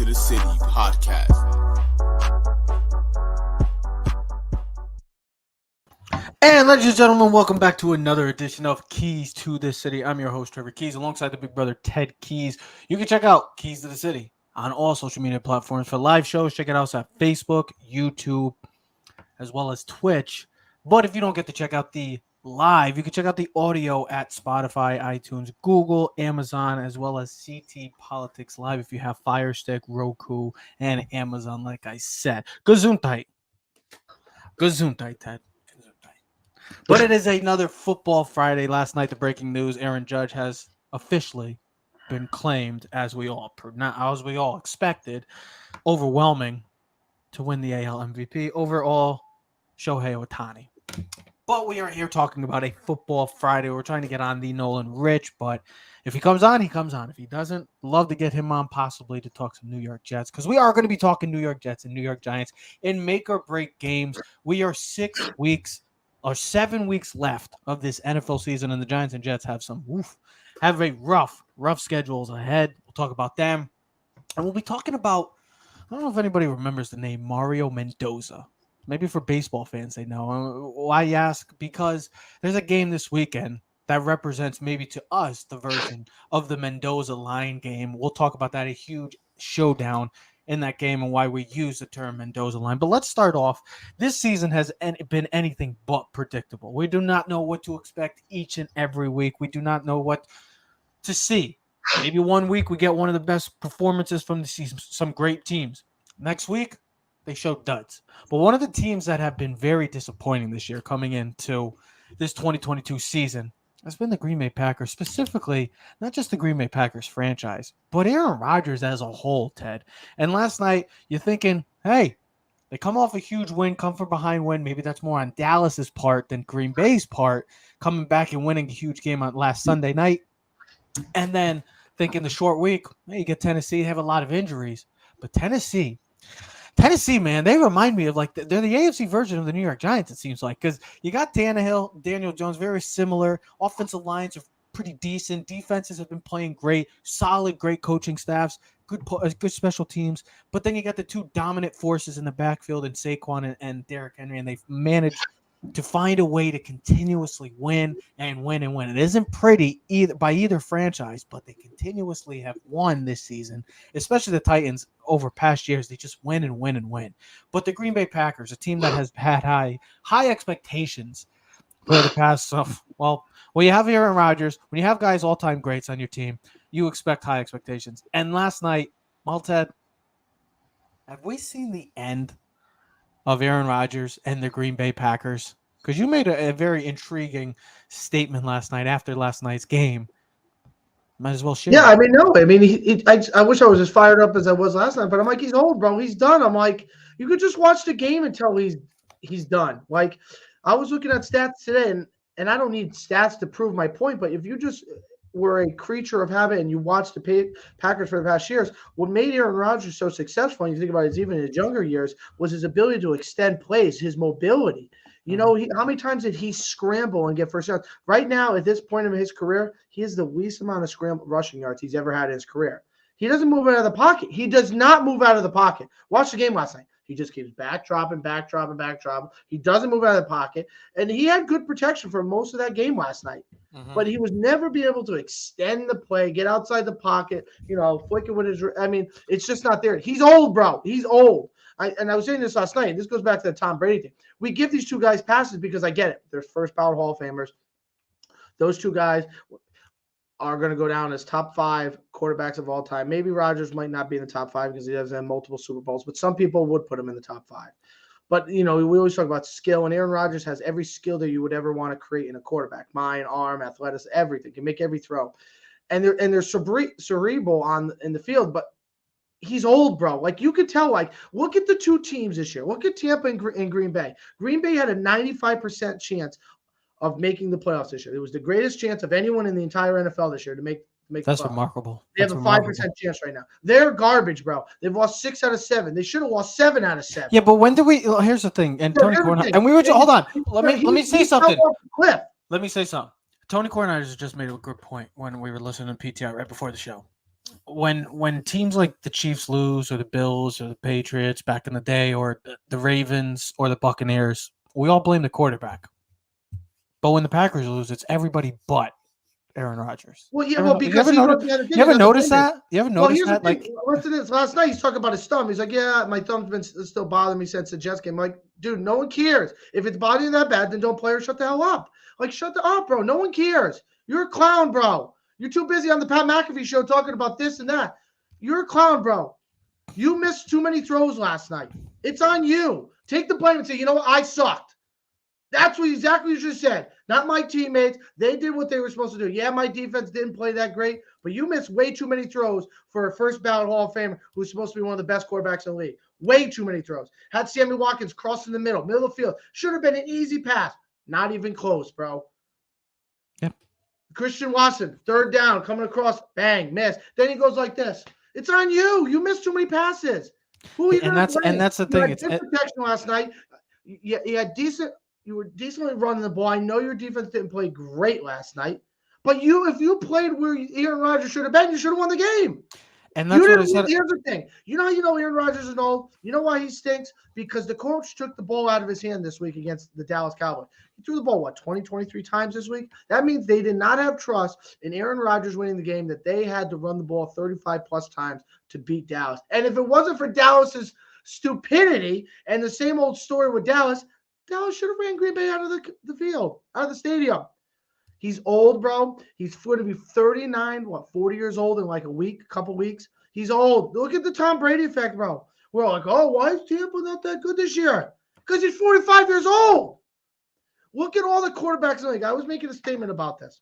the City podcast. And ladies and gentlemen, welcome back to another edition of Keys to the City. I'm your host, Trevor Keys, alongside the big brother, Ted Keys. You can check out Keys to the City on all social media platforms. For live shows, check it out at Facebook, YouTube, as well as Twitch. But if you don't get to check out the live, you can check out the audio at Spotify, iTunes, Google, Amazon, as well as CT Politics Live if you have Fire Stick, Roku, and Amazon, like I said. Gesundheit. Gesundheit, Ted. But it is another Football Friday. Last night, the breaking news: Aaron Judge has officially been claimed, as we all expected, overwhelming to win the AL MVP. Overall, Shohei Ohtani. But we are here talking about a Football Friday. We're trying to get on the Nolan Rich, but if he comes on, he comes on. If he doesn't, love to get him on possibly to talk some New York Jets, because we are going to be talking New York Jets and New York Giants in make or break games. We are 7 weeks left of this NFL season, and the Giants and Jets have a rough schedules ahead. We'll talk about them, and we'll be talking about, I don't know if anybody remembers the name Mario Mendoza. Maybe for baseball fans, they know. Why ask? Because there's a game this weekend that represents, maybe to us, the version of the Mendoza Line Game. We'll talk about that, a huge showdown in that game, and why we use the term Mendoza Line. But let's start off. This season has been anything but predictable. We do not know what to expect each and every week. We do not know what to see. Maybe one week we get one of the best performances from the season, some great teams. Next week, they show duds. But one of the teams that have been very disappointing this year coming into this 2022 season has been the Green Bay Packers, specifically not just the Green Bay Packers franchise, but Aaron Rodgers as a whole, Ted. And last night, you're thinking, hey, they come off a huge win, come from behind win. Maybe that's more on Dallas's part than Green Bay's part, coming back and winning a huge game on last Sunday night. And then thinking the short week, hey, you get Tennessee, have a lot of injuries. But Tennessee, man, they remind me of they're the AFC version of the New York Giants, it seems like, because you got Tannehill, Daniel Jones, very similar. Offensive lines are pretty decent. Defenses have been playing great, solid, great coaching staffs, good special teams. But then you got the two dominant forces in the backfield in Saquon and Derrick Henry, and they've managed to find a way to continuously win and win and win. It isn't pretty by either franchise, but they continuously have won this season, especially the Titans over past years. They just win and win and win. But the Green Bay Packers, a team that has had high expectations for the past, when you have Aaron Rodgers, when you have guys all-time greats on your team, you expect high expectations. And last night, Ted, have we seen the end of Aaron Rodgers and the Green Bay Packers? Because you made a very intriguing statement last night after last night's game. Might as well share. Yeah, I mean, no. I mean, I wish I was as fired up as I was last night, but I'm like, he's old, bro. He's done. I'm like, you could just watch the game until he's done. Like, I was looking at stats today, and I don't need stats to prove my point, but if you just were a creature of habit and you watched the Packers for the past years, what made Aaron Rodgers so successful, and you think about it, even in his younger years, was his ability to extend plays, his mobility. You know, how many times did he scramble and get first yards? Right now, at this point in his career, he has the least amount of rushing yards he's ever had in his career. He doesn't move out of the pocket. He does not move out of the pocket. Watch the game last night. He just keeps backdropping. He doesn't move out of the pocket. And he had good protection for most of that game last night. Mm-hmm. But he was never be able to extend the play, get outside the pocket, flick it with his – I mean, it's just not there. He's old, bro. He's old. I was saying this last night, and this goes back to the Tom Brady thing. We give these two guys passes because I get it. They're first ballot Hall of Famers. Those two guys are going to go down as top 5 quarterbacks of all time. Maybe Rodgers might not be in the top 5 because he doesn't have multiple Super Bowls, but some people would put him in the top 5. But, we always talk about skill, and Aaron Rodgers has every skill that you would ever want to create in a quarterback. Mind, arm, athleticism, everything. Can make every throw. And they're cerebral in the field, but he's old, bro. Like, you could tell, look at the two teams this year. Look at Tampa and Green Bay. Green Bay had a 95% chance of making the playoffs this year. It was the greatest chance of anyone in the entire NFL this year to make That's remarkable. They have a 5% chance right now. They're garbage, bro. They've lost 6 out of 7. They should have lost 7 out of 7. Yeah, but when do we? Here's the thing. And Tony Kornheiser, and we were just hold on. Let me say something. Let me say something. Tony Kornheiser just made a good point when we were listening to PTI right before the show. when teams like the Chiefs lose or the Bills or the Patriots back in the day or the Ravens or the Buccaneers, we all blame the quarterback. But when the Packers lose, it's everybody but Aaron Rodgers. Well, yeah, Ever well, no- you because ever he notice? wrote the other thing. You ever Another notice thing is, that? You ever well, notice here's the that? thing. Like, Listen to this. Last night he's talking about his thumb. He's like, yeah, my thumb's been still bothering me since the Jets game. I'm like, dude, no one cares. If it's bothering you that bad, then don't play or shut the hell up. Like, shut the up, bro. No one cares. You're a clown, bro. You're too busy on the Pat McAfee show talking about this and that. You're a clown, bro. You missed too many throws last night. It's on you. Take the blame and say, you know what? I sucked. That's what exactly you just said. Not my teammates. They did what they were supposed to do. Yeah, my defense didn't play that great, but you missed way too many throws for a first ballot Hall of Famer who's supposed to be one of the best quarterbacks in the league. Way too many throws. Had Sammy Watkins crossing the middle of the field. Should have been an easy pass. Not even close, bro. Yep. Christian Watson, third down, coming across, bang, miss. Then he goes like this. It's on you. You missed too many passes. Who are you going to blame? and that's the You thing. had It's good protection last night. You had decent. You were decently running the ball. I know your defense didn't play great last night, but if you played where Aaron Rodgers should have been, you should have won the game. and that's what I said. Here's the thing. You know how you know Aaron Rodgers is old? You know why he stinks? Because the coach took the ball out of his hand this week against the Dallas Cowboys. He threw the ball, 23 times this week? That means they did not have trust in Aaron Rodgers winning the game, that they had to run the ball 35-plus times to beat Dallas. And if it wasn't for Dallas's stupidity and the same old story with Dallas should have ran Green Bay out of the field, out of the stadium. He's old, bro. He's going to be 39, 40 years old in like a couple weeks. He's old. Look at the Tom Brady effect, bro. We're like, oh, why is Tampa not that good this year? Because he's 45 years old. Look at all the quarterbacks in the league. I was making a statement about this.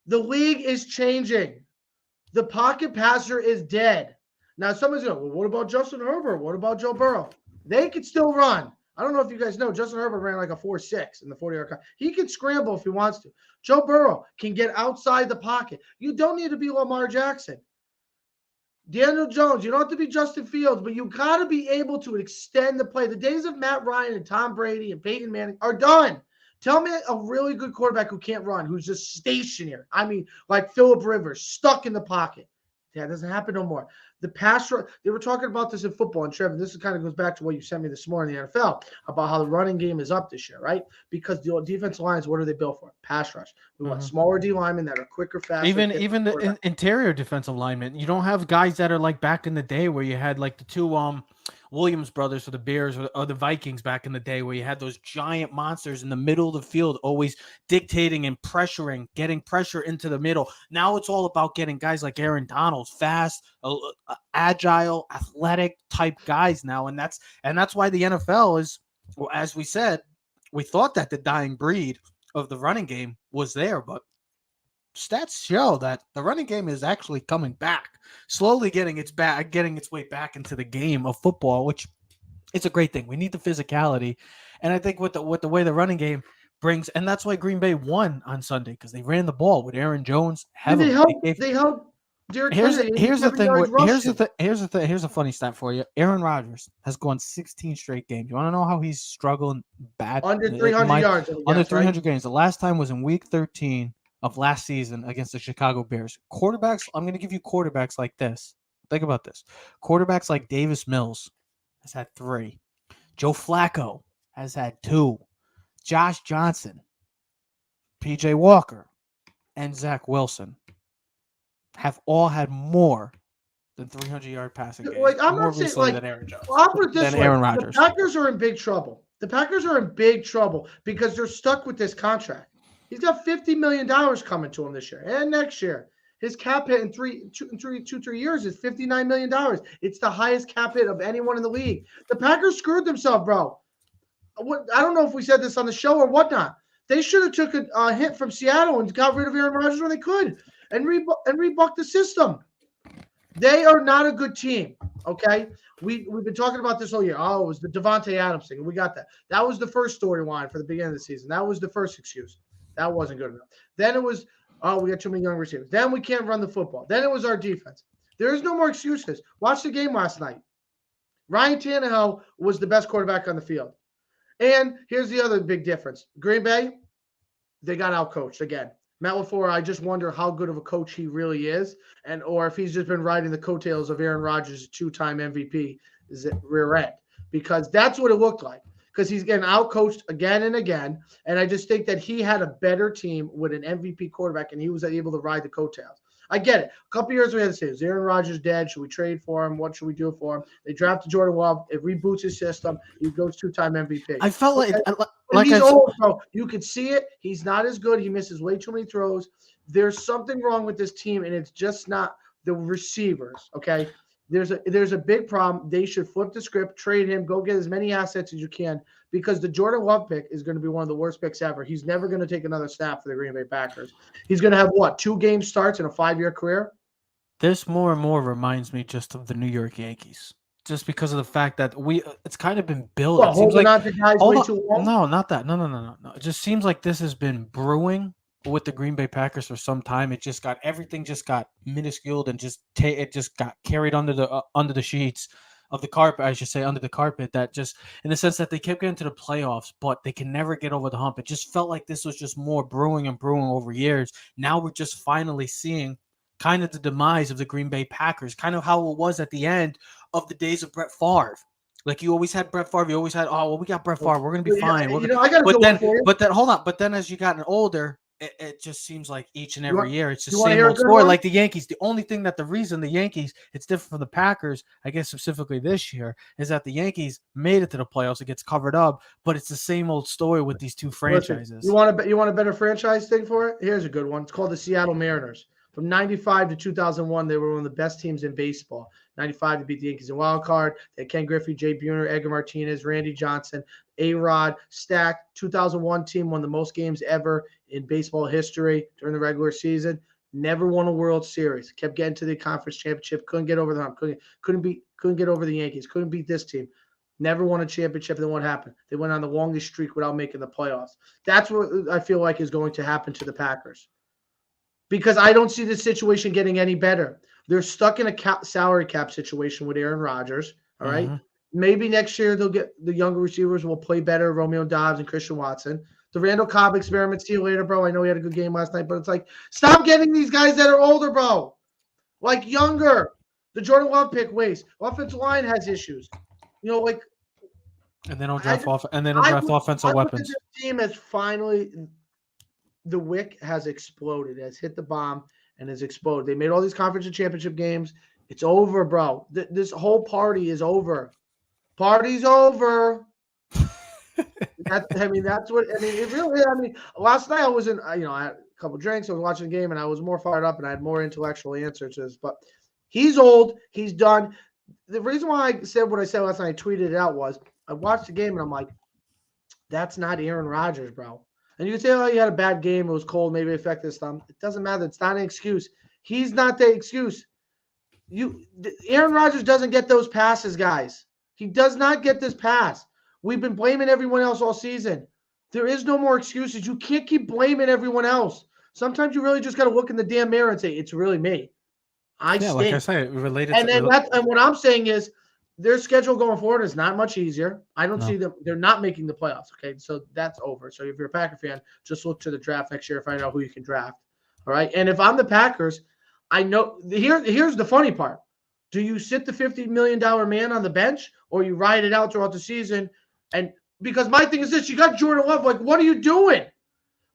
The league is changing. The pocket passer is dead. Now, somebody's going, well, what about Justin Herbert? What about Joe Burrow? They could still run. I don't know if you guys know, Justin Herbert ran like a 4.6 in the 40-yard cut. He can scramble if he wants to. Joe Burrow can get outside the pocket. You don't need to be Lamar Jackson. Daniel Jones, you don't have to be Justin Fields, but you got to be able to extend the play. The days of Matt Ryan and Tom Brady and Peyton Manning are done. Tell me a really good quarterback who can't run, who's just stationary. I mean, like Phillip Rivers, stuck in the pocket. That doesn't happen no more. The pass rush, they were talking about this in football, and Trevor, this kind of goes back to what you sent me this morning in the NFL about how the running game is up this year, right? Because the defensive lines, what are they built for? Pass rush. We want smaller D linemen that are quicker, faster. Even the interior defensive linemen. You don't have guys that are like back in the day where you had like the two Williams brothers for the Bears or the Vikings back in the day where you had those giant monsters in the middle of the field always dictating and pressuring, getting pressure into the middle. Now it's all about getting guys like Aaron Donald, fast, agile, athletic type guys now. And that's why the NFL is, well, as we said, we thought that the dying breed of the running game was there, but stats show that the running game is actually coming back, slowly getting its way back into the game of football, which it's a great thing. We need the physicality, and I think with the way the running game brings, and that's why Green Bay won on Sunday because they ran the ball with Aaron Jones heavily. They helped Derrick Here's Henry. the thing. Here's a funny stat for you. Aaron Rodgers has gone 16 straight games. You want to know how he's struggling bad? Under 300 yards. Under 300 games. The last time was in Week 13 of last season against the Chicago Bears. Quarterbacks, I'm going to give you quarterbacks like this. Think about this. Quarterbacks like Davis Mills has had 3. Joe Flacco has had 2. Josh Johnson, PJ Walker, and Zach Wilson have all had more than 300-yard passing games. Like, I'm not saying, like, than Aaron Jones. I'll put it this way. Aaron Rodgers. The Packers are in big trouble. The Packers are in big trouble because they're stuck with this contract. He's got $50 million coming to him this year and next year. His cap hit in 3 years is $59 million. It's the highest cap hit of anyone in the league. The Packers screwed themselves, bro. I don't know if we said this on the show or whatnot. They should have took a hit from Seattle and got rid of Aaron Rodgers when they could and rebucked the system. They are not a good team, okay? We've been talking about this all year. Oh, it was the Devontae Adams thing. We got that. That was the first storyline for the beginning of the season. That was the first excuse. That wasn't good enough. Then it was, oh, we got too many young receivers. Then we can't run the football. Then it was our defense. There is no more excuses. Watch the game last night. Ryan Tannehill was the best quarterback on the field. And here's the other big difference. Green Bay, they got outcoached again. Matt LaFleur, I just wonder how good of a coach he really is, or if he's just been riding the coattails of Aaron Rodgers, two-time MVP, rear end, because that's what it looked like. Because he's getting outcoached again and again, and I just think that he had a better team with an MVP quarterback, and he was able to ride the coattails. I get it. A couple years we had to say, is Aaron Rodgers dead? Should we trade for him? What should we do for him? They drafted Jordan Love. It reboots his system. He goes two-time MVP. I felt okay. like he's old, bro. You could see it. He's not as good. He misses way too many throws. There's something wrong with this team, and it's just not the receivers. Okay, there's a big problem. They should flip the script, trade him, go get as many assets as you can, because the Jordan Love pick is going to be one of the worst picks ever. He's never going to take another snap for the Green Bay Packers. He's going to have 2 game starts in a 5-year career. This more and more reminds me just of the New York Yankees. Just because of the fact that it's kind of been built. Well, it seems holding like, on to guys way too long? No, not that. No. It just seems like this has been brewing with the Green Bay Packers for some time. Everything just got minusculed and it just got carried under the sheets of the carpet. I should say under the carpet. That just in the sense that they kept getting to the playoffs, but they can never get over the hump. It just felt like this was just more brewing and brewing over years. Now we're just finally seeing kind of the demise of the Green Bay Packers, kind of how it was at the end of the days of Brett Favre. Like you always had Brett Favre, you always had, oh well, we got Brett Favre, we're gonna be fine. I got but then hold on. But then as you gotten older, it just seems like each and every year it's the same old story. One? Like the Yankees, the reason the Yankees, it's different from the Packers, I guess specifically this year, is that the Yankees made it to the playoffs. It gets covered up, but it's the same old story with these two franchises. Listen, you want a better franchise thing for it? Here's a good one. It's called the Seattle Mariners. From 95 to 2001, they were one of the best teams in baseball. 95 to beat the Yankees in wild card. They had Ken Griffey, Jay Buhner, Edgar Martinez, Randy Johnson, A-Rod, stacked. 2001 team won the most games ever in baseball history during the regular season. Never won a World Series. Kept getting to the conference championship. Couldn't get over the hump. Couldn't get over the Yankees. Couldn't beat this team. Never won a championship. Then what happened? They went on the longest streak without making the playoffs. That's what I feel like is going to happen to the Packers. Because I don't see the situation getting any better. They're stuck in a salary cap situation with Aaron Rodgers. All right. Mm-hmm. Maybe next year they'll get the younger receivers will play better, Romeo Doubs and Christian Watson. The Randall Cobb experiment, see you later, bro. I know he had a good game last night, but it's like, stop getting these guys that are older, bro. Like younger. The Jordan Love pick waste. Offensive line has issues. And they don't draft offensive weapons. This team has finally – the wick has exploded, has hit the bomb and has exploded. They made all these conference and championship games. It's over, bro. This whole party is over. Party's over. That's what it really is. Last night I was I had a couple drinks. I was watching the game and I was more fired up and I had more intellectual answers to this. But he's old. He's done. The reason why I said what I said last night, I tweeted it out, was I watched the game and I'm like, that's not Aaron Rodgers, bro. And you can say, oh, you had a bad game. It was cold. Maybe it affected his thumb. It doesn't matter. It's not an excuse. He's not the excuse. Aaron Rodgers doesn't get those passes, guys. He does not get this pass. We've been blaming everyone else all season. There is no more excuses. You can't keep blaming everyone else. Sometimes you really just got to look in the damn mirror and say, it's really me. Like I say, related. And what I'm saying is, their schedule going forward is not much easier. I don't see them. They're not making the playoffs. Okay, so that's over. So if you're a Packer fan, just look to the draft next year, find out who you can draft. All right. And if I'm the Packers, I know here's the funny part. Do you sit the $50 million man on the bench, or you ride it out throughout the season? And because my thing is this, you got Jordan Love. Like, what are you doing?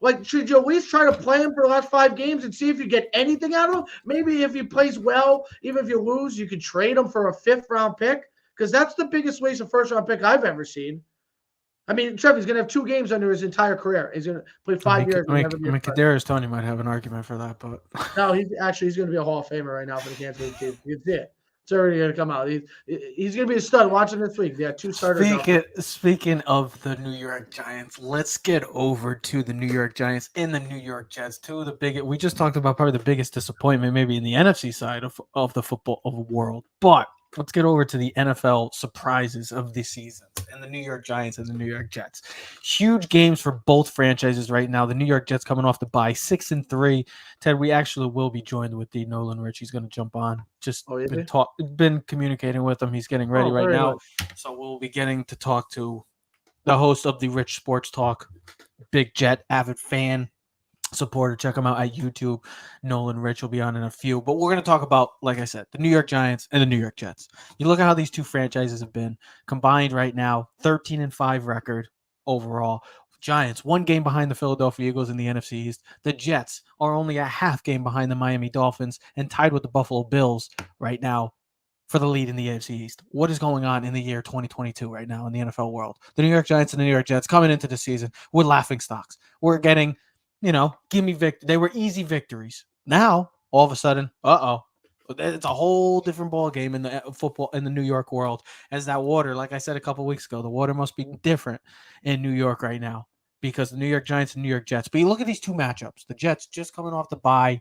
Like, should you at least try to play him for the last 5 games and see if you get anything out of him? Maybe if he plays well, even if you lose, you could trade him for a 5th-round pick, because that's the biggest waste of first-round pick I've ever seen. Trevor's going to have 2 games under his entire career. He's going to play 5 years. Kadarius Toney might have an argument for that, but no, he's going to be a Hall of Famer right now for the Kansas City Chiefs. It's it. It's already going to come out. He's going to be a stud. Watching this week, they had 2 starters. Speaking of the New York Giants, let's get over to the New York Giants and the New York Jets. 2 of the biggest. We just talked about probably the biggest disappointment, maybe in the NFC side of the football world, but let's get over to the NFL surprises of the season and the New York Giants and the New York Jets. Huge games for both franchises right now. The New York Jets coming off the bye, 6-3. Ted, we actually will be joined with the Nolan Rich. He's going to jump on. Been communicating with him. He's getting ready right now. Good. So we'll be getting to talk to the host of the Rich Sports Talk, big Jet avid fan. supporter. Check them out at YouTube. Nolan Rich will be on in a few. But we're going to talk about, like I said, the New York Giants and the New York Jets. You look at how these two franchises have been combined right now, 13-5 record overall. Giants, one game behind the Philadelphia Eagles in the NFC East. The Jets are only a half game behind the Miami Dolphins and tied with the Buffalo Bills right now for the lead in the AFC East. What is going on in the year 2022 right now in the NFL world? The New York Giants and the New York Jets coming into the season with laughing stocks. We're getting, they were easy victories. Now, all of a sudden, it's a whole different ball game in the football in the New York world. As that water, like I said a couple weeks ago, the water must be different in New York right now because the New York Giants and New York Jets. But you look at these two matchups. The Jets just coming off the bye,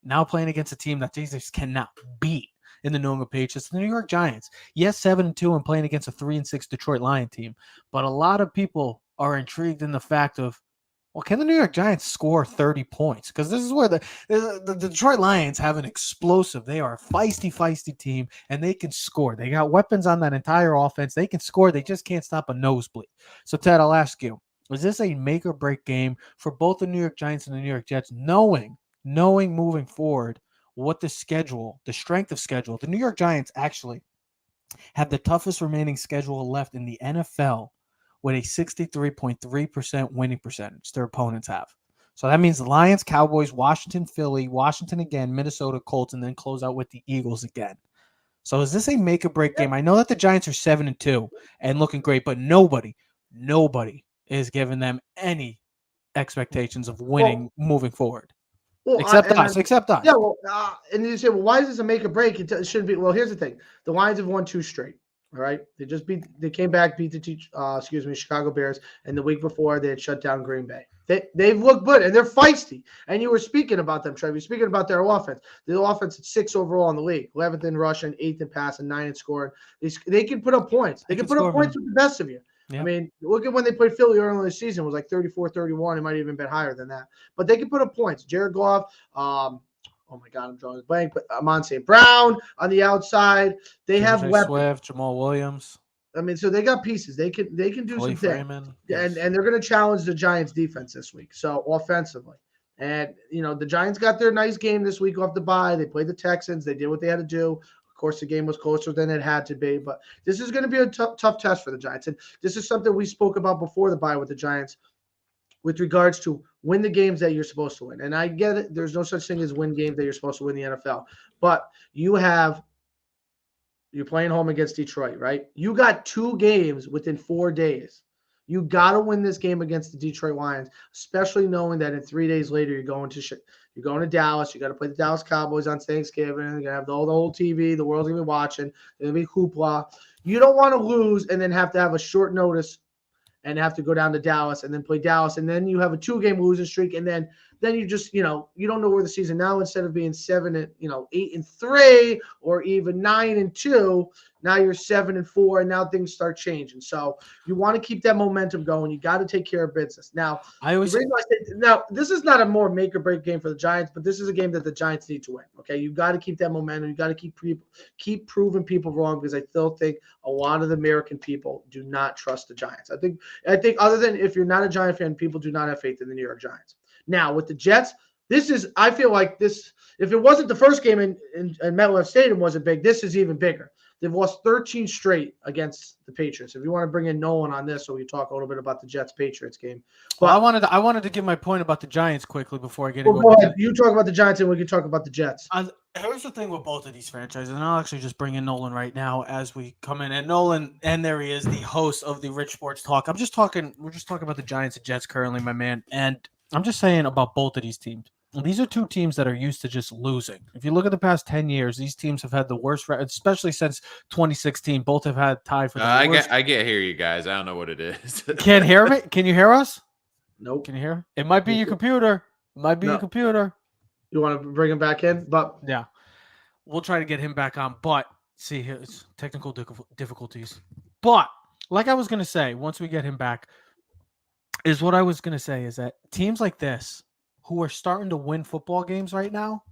now playing against a team that they just cannot beat in the New England Patriots. The New York Giants, yes, 7-2 and playing against a 3-6 Detroit Lion team, but a lot of people are intrigued in the fact of, well, can the New York Giants score 30 points? Because this is where the Detroit Lions have an explosive. They are a feisty team, and they can score. They got weapons on that entire offense. They can score. They just can't stop a nosebleed. So, Ted, I'll ask you, is this a make or break game for both the New York Giants and the New York Jets, knowing moving forward what the strength of schedule, the New York Giants actually have the toughest remaining schedule left in the NFL with a 63.3% winning percentage their opponents have. So that means the Lions, Cowboys, Washington, Philly, Washington again, Minnesota, Colts, and then close out with the Eagles again. So is this a make or break game? I know that the Giants are 7-2 and looking great, but nobody is giving them any expectations of winning moving forward. Well, Except us. Yeah, well, and you say, well, why is this a make or break? It shouldn't be. Well, here's the thing: the Lions have won 2 straight. All right, they came back, beat the Chicago Bears, and the week before they had shut down Green Bay. They've looked good and they're feisty. And you were speaking about them, Trev. You're speaking about their offense. The offense is 6 overall in the league, 11th in rushing, 8th in passing, 9th in scoring. They can put up points. They can put up points with the best of you. Yeah. I mean, look at when they played Philly early in the season. It was like 34-31. It might have even been higher than that. But they can put up points. Jared Goff, oh my God, I'm drawing a blank. But Amon St. Brown on the outside. They have weapons. Swift, Jamal Williams. I mean, so they got pieces. They can do some things. Yes. And they're going to challenge the Giants defense this week. So offensively. And, the Giants got their nice game this week off the bye. They played the Texans. They did what they had to do. Of course, the game was closer than it had to be, but this is going to be a tough test for the Giants. And this is something we spoke about before the bye with the Giants with regards to win the games that you're supposed to win. And I get it. There's no such thing as win games that you're supposed to win in the NFL. But you're playing home against Detroit, right? You got 2 games within 4 days. You got to win this game against the Detroit Lions, especially knowing that in 3 days later you're going to Dallas. You got to play the Dallas Cowboys on Thanksgiving. You're gonna have the whole TV. The world's gonna be watching. There's gonna be hoopla. You don't want to lose and then have to have a short notice and have to go down to Dallas and then play Dallas, and then you have a 2-game losing streak, and then you just you don't know where the season now, instead of being 8-3 or even 9-2. Now you're 7-4, and now things start changing. So you want to keep that momentum going. You got to take care of business. Now, this is not a more make or break game for the Giants, but this is a game that the Giants need to win. Okay, you got to keep that momentum. You got to keep proving people wrong, because I still think a lot of the American people do not trust the Giants. I think other than if you're not a Giant fan, people do not have faith in the New York Giants. Now with the Jets, I feel like this. If it wasn't the first game in MetLife Stadium wasn't big, this is even bigger. They've lost 13 straight against the Patriots. If you want to bring in Nolan on this, so we talk a little bit about the Jets-Patriots game. But I wanted to give my point about the Giants quickly before I get into it. Go ahead. You talk about the Giants, and we can talk about the Jets. Here's the thing with both of these franchises, and I'll actually just bring in Nolan right now as we come in. And Nolan, and there he is, the host of the Rich Sports Talk. We're just talking about the Giants and Jets currently, my man. And I'm just saying about both of these teams. These are 2 teams that are used to just losing. If you look at the past 10 years, these teams have had the worst record, especially since 2016. Both have had tied for the worst. I can't hear you guys. I don't know what it is. Can't hear me? Can you hear us? Nope. Can you hear? It might be your computer. Your computer. You want to bring him back in? But yeah, we'll try to get him back on. But see, here's technical difficulties. But like I was going to say, once we get him back, is that teams like this, who are starting to win football games right now,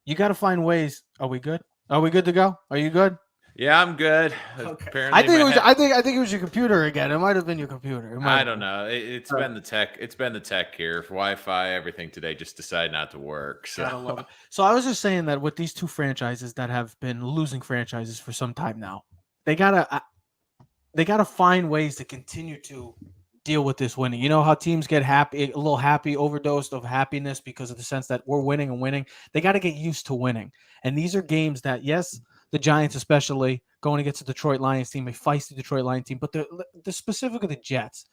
you got to find ways. Are we good? Are we good to go? Are you good? Yeah, I'm good. Okay. Apparently, my I think it was your computer again. It might have been your computer. It might I have don't been. know. It's been the tech. It's been the tech here. Wi-Fi, everything today just decided not to work. So Gotta love it. So I was just saying that with these two franchises that have been losing franchises for some time now, they gotta find ways to continue to deal with this winning. You know how teams get happy, a little happy, overdosed of happiness because of the sense that we're winning and winning. They got to get used to winning. And these are games that, yes, the Giants especially going against the Detroit Lions team, a feisty Detroit Lions team, but the specifically the Jets,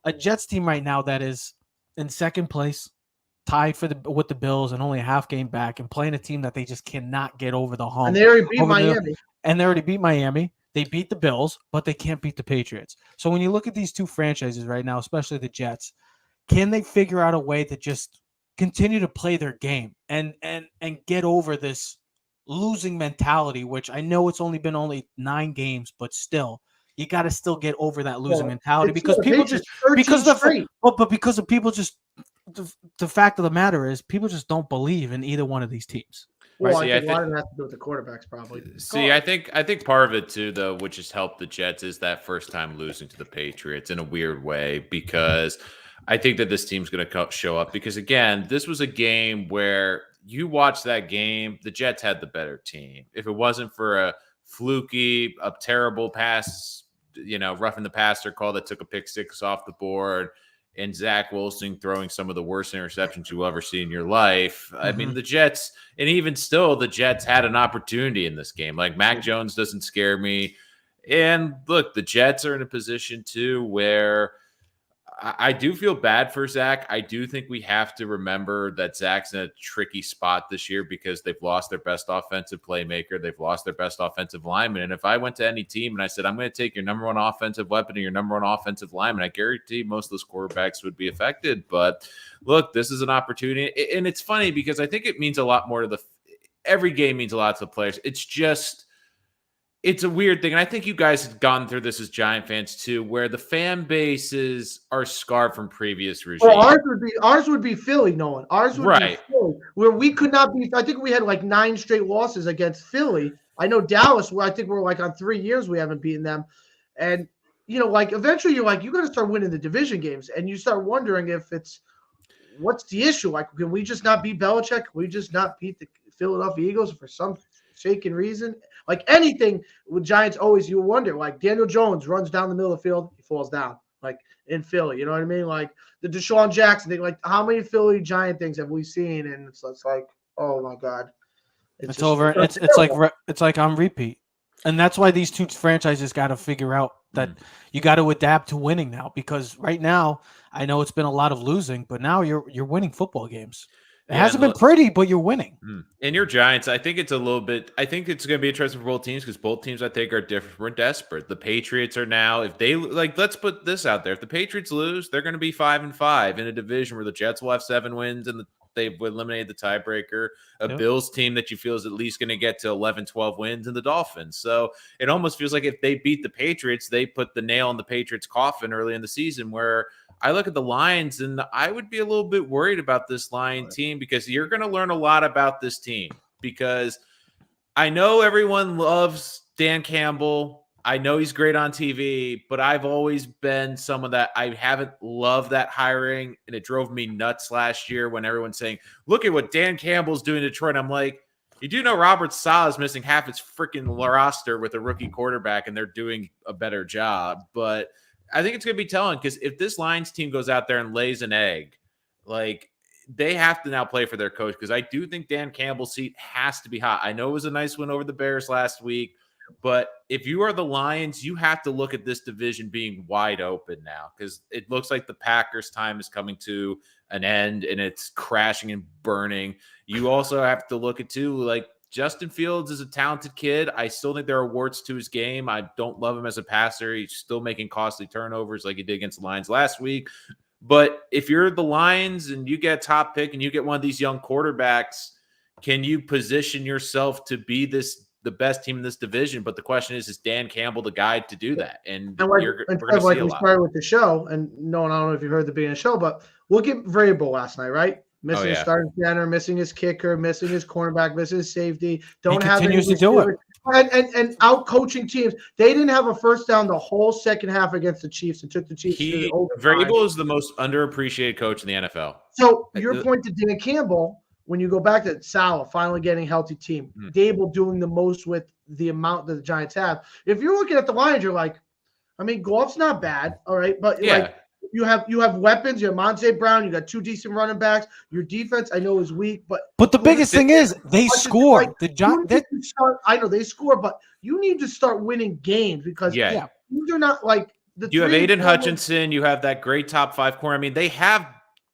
a Jets team right now that is in second place, tied with the Bills and only a half game back, and playing a team that they just cannot get over the hump. And they already beat Miami. And they already beat Miami. They beat the Bills, but they can't beat the Patriots. So when you look at these two franchises right now, especially the Jets, can they figure out a way to just continue to play their game and get over this losing mentality, which I know it's only been 9 games, but still, you got to still get over that losing mentality because people just because of people just the fact of the matter is people just don't believe in either one of these teams. Well, Right. I think a lot of that has to do with the quarterbacks, probably. I think part of it too, though, which has helped the Jets, is that first time losing to the Patriots in a weird way, because I think that this team's going to show up. Because again, this was a game where you watch that game, the Jets had the better team. If it wasn't for a fluky, a terrible pass, roughing the passer call that took a pick six off the board, and Zach Wilson throwing some of the worst interceptions you'll ever see in your life. Mm-hmm. I mean, the Jets, and even still, the Jets had an opportunity in this game. Like, Mac Jones doesn't scare me. And look, the Jets are in a position too where I do feel bad for Zach. I do think we have to remember that Zach's in a tricky spot this year because they've lost their best offensive playmaker. They've lost their best offensive lineman. And if I went to any team and I said, I'm going to take your number one offensive weapon and your number one offensive lineman, I guarantee most of those quarterbacks would be affected. But look, this is an opportunity. And it's funny because I think it means a lot more to every game means a lot to the players. It's a weird thing. And I think you guys have gone through this as Giant fans too, where the fan bases are scarred from previous regimes. Well, ours would be Philly, Nolan. Ours would be Philly, where we could not be. I think we had like 9 straight losses against Philly. I know Dallas, where I think we're like on 3 years we haven't beaten them. And, like eventually you're like, you got to start winning the division games. And you start wondering what's the issue? Like, can we just not beat Belichick? Can we just not beat the Philadelphia Eagles for some shaken reason? Like anything with Giants, always you wonder. Like Daniel Jones runs down the middle of the field, he falls down. Like in Philly, you know what I mean? Like the Deshaun Jackson thing. Like how many Philly Giant things have we seen? And it's like, oh my god, it's over. It's like on repeat, and that's why these two franchises got to figure out that you got to adapt to winning now. Because right now, I know it's been a lot of losing, but now you're winning football games. It hasn't been pretty, but you're winning. And your Giants, I think it's going to be interesting for both teams because both teams, I think, are different. We're desperate. The Patriots are now, if they let's put this out there. If the Patriots lose, they're going to be 5-5 in a division where the Jets will have 7 wins and they've eliminated the tiebreaker. Bills team that you feel is at least going to get to 11, 12 wins, and the Dolphins. So it almost feels like if they beat the Patriots, they put the nail in the Patriots' coffin early in the season, where I look at the Lions and I would be a little bit worried about this Lion team because you're going to learn a lot about this team, because I know everyone loves Dan Campbell. I know he's great on TV, but I've always been someone that I haven't loved that hiring, and it drove me nuts last year when everyone's saying, look at what Dan Campbell's doing in Detroit. I'm like, you do know Robert Saleh is missing half his freaking roster with a rookie quarterback, and they're doing a better job. But I think it's going to be telling, because if this Lions team goes out there and lays an egg, like, they have to now play for their coach, because I do think Dan Campbell's seat has to be hot. I know it was a nice win over the Bears last week, but if you are the Lions, you have to look at this division being wide open now, because it looks like the Packers' time is coming to an end and it's crashing and burning. You also have to look at, too, like, Justin Fields is a talented kid. I still think there are warts to his game. I don't love him as a passer. He's still making costly turnovers like he did against the Lions last week. But if you're the Lions and you get a top pick and you get one of these young quarterbacks, can you position yourself to be the best team in this division? But the question is Dan Campbell the guy to do that? And we're going to see a lot. Started with the show, and no, I don't know if you heard the beginning of the show, but we'll get variable last night, right? Missing his starting center, missing his kicker, missing his cornerback, missing his safety. Continues to do it. and out coaching teams. They didn't have a first down the whole second half against the Chiefs and took the Chiefs to the overtime. Vrabel is the most underappreciated coach in the NFL. So your point to Dan Campbell, when you go back to Salah finally getting a healthy team, Dable doing the most with the amount that the Giants have. If you're looking at the Lions, you're like, I mean, Goff's not bad, all right, but like you have weapons. You have Monte Brown. You got 2 decent running backs. Your defense, I know, is weak, but the biggest thing is they score. Like, the Giants. I know they score, but you need to start winning games because these are not like the. You have Aiden Hutchinson. You have that great top 5 corner. I mean, they have